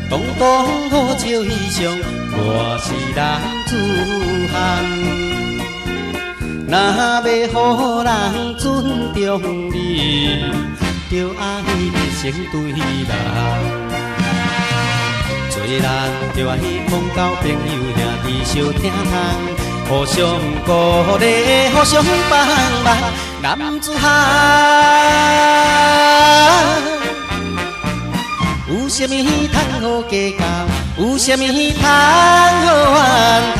东东好笑衣裳，我是男子汉。若要予人尊重你，就爱热心对人。做人就爱讲交朋友兄弟相听通，互相鼓励，互相帮忙，男子汉。有啥物通好计较，有啥物通好怨叹。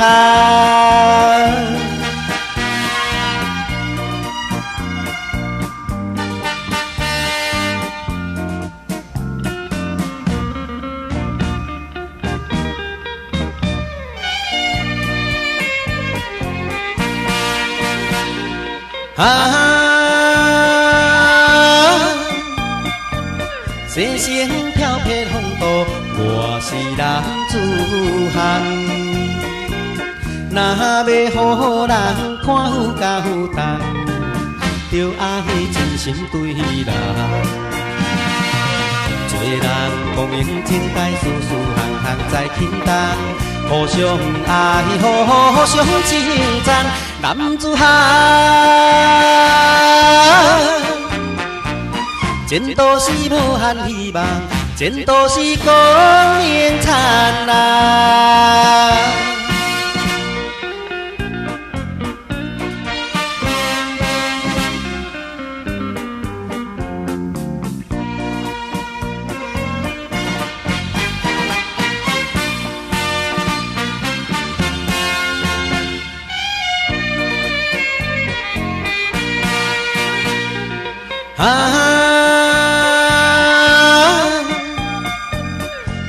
西城飘撇风度，我是男子汉。若要予人看有甲有重，就爱真心对人。做人光明正大，事事项项在轻重，互相爱护，互相称赞，男子汉。前途是无限希望，前途是光明灿烂。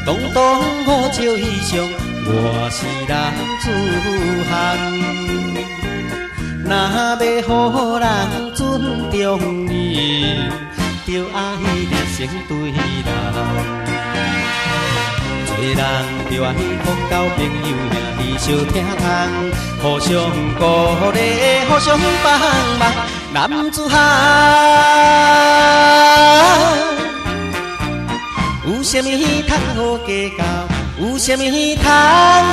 东东好笑衣裳，我是男子汉。若要予人尊重你，就爱热心对人。做人就爱讲交朋友兄弟相听通，互相鼓励，互相帮忙，男子汉。有啥物通好计较，有啥物通好